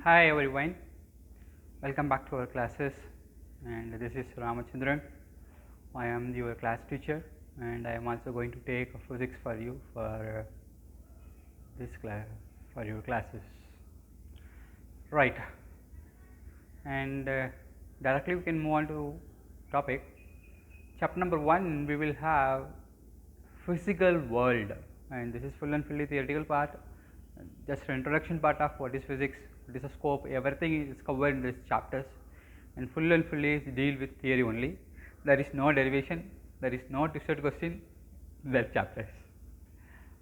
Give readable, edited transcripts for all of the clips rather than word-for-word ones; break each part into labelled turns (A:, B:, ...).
A: Hi everyone, welcome back to our classes, and this is Ramachandran. I am your class teacher, and I am also going to take physics for you for this class, for your classes. Right, and directly we can move on to topic. Chapter number 1 we will have physical world, and this is full and fully theoretical part, just an introduction part of what is physics, what is the scope, everything is covered in these chapters, and full and fully deal with theory only. There is no derivation, there is no twisted question in that chapters.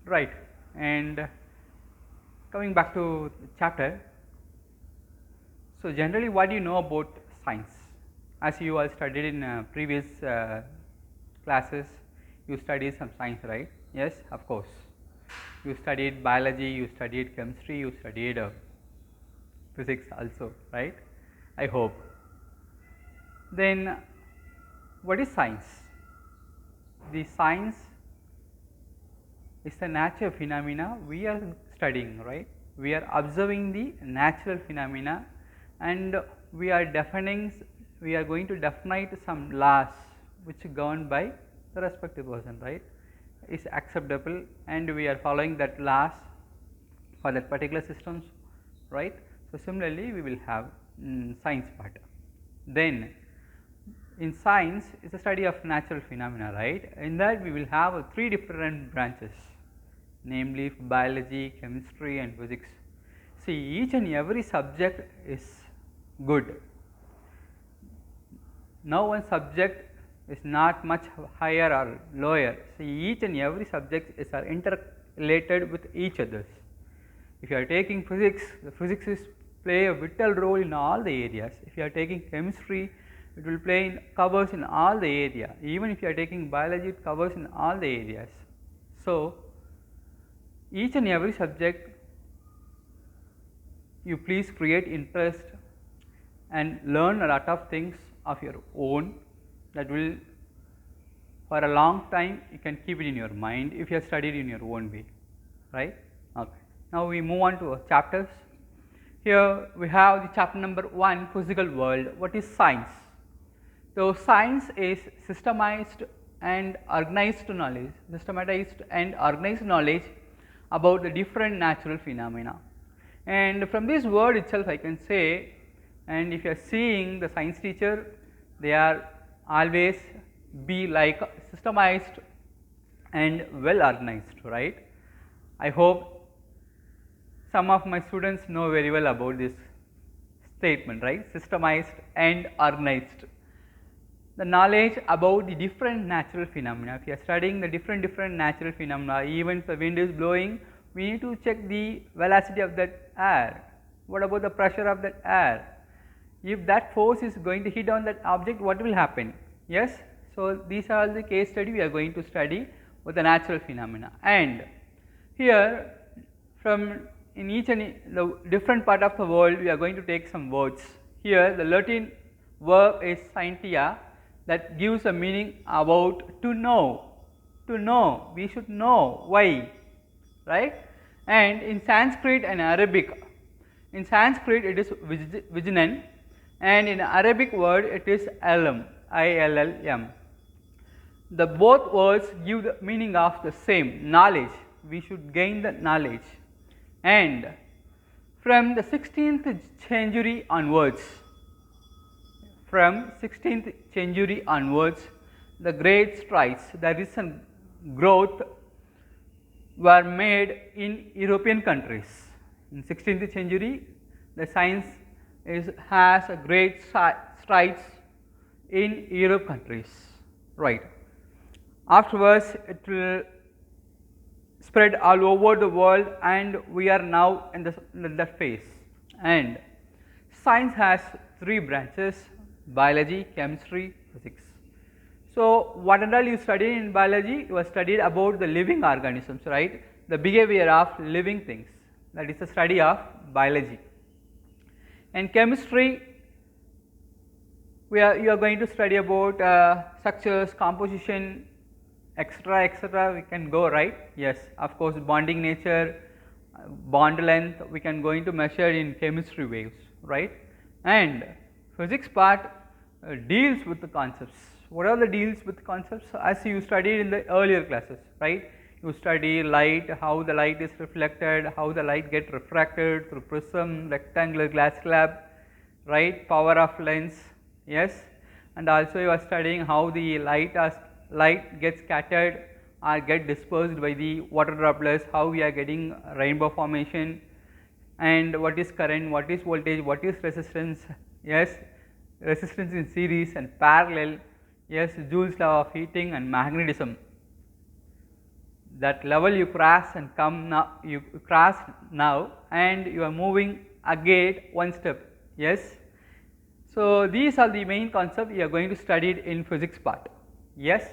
A: Right, and coming back to the chapter. So generally, what do you know about science? As you all studied in previous classes, you studied some science, right? Yes, of course. You studied biology, you studied chemistry, you studied physics also, right? I hope. Then, what is science? The science is the natural phenomena we are studying, right? We are observing the natural phenomena, and we are going to define some laws which are governed by the respective person, right? Is acceptable, and we are following that laws for that particular systems, right? So similarly, we will have science part. Then in science is the study of natural phenomena, right? In that we will have three different branches, namely biology, chemistry and physics. See, each and every subject is good. No one subject is not much higher or lower. See, each and every subject is interrelated with each others. If you are taking physics, the physics is play a vital role in all the areas. If you are taking chemistry, it will covers in all the area. Even if you are taking biology, it covers in all the areas. So each and every subject, you please create interest and learn a lot of things of your own, that will for a long time you can keep it in your mind if you have studied in your own way, right? Okay. Now we move on to chapters. Here we have the chapter number 1, physical world. What is science? So science is systematized and organized knowledge about the different natural phenomena. And from this word itself I can say, and if you are seeing the science teacher, they are always be like systemized and well organized, right? I hope some of my students know very well about this statement, right? Systemized and organized. The knowledge about the different natural phenomena. If you are studying the different natural phenomena, even if the wind is blowing, we need to check the velocity of that air. What about the pressure of that air? If that force is going to hit on that object, what will happen? Yes. So these are all the case study we are going to study with the natural phenomena. And here, from in each and the different part of the world, we are going to take some words. Here the Latin verb is scientia, that gives a meaning about to know. To know, we should know why, right? And in Sanskrit and Arabic, in Sanskrit it is vijanan, and in Arabic word it is ilm, ILLM. The both words give the meaning of the same, knowledge. We should gain the knowledge. And from the 16th century onwards, the great strides, the recent growth were made in European countries. In 16th century, the science has a great strides in Europe countries, right? Afterwards, it will spread all over the world, and we are now in that phase. And science has three branches: biology, chemistry, physics. So what all you studied in biology? You have studied about the living organisms, right? The behavior of living things. That is the study of biology. And chemistry, you are going to study about structures, composition, etc., etc. We can go, right? Yes, of course, bonding nature, bond length we can going to measure in chemistry waves, right. And physics part deals with the concepts. What are the deals with concepts? As you studied in the earlier classes, right. You study light, how the light is reflected, how the light get refracted through prism, rectangular glass slab, right, power of lens, yes, and also you are studying how the light gets scattered or get dispersed by the water droplets, how we are getting rainbow formation, and what is current, what is voltage, what is resistance, yes, resistance in series and parallel, yes, Joule's law of heating and magnetism. That level you cross and come now, you cross now and you are moving again one step, yes. So, these are the main concepts you are going to study in physics part, yes.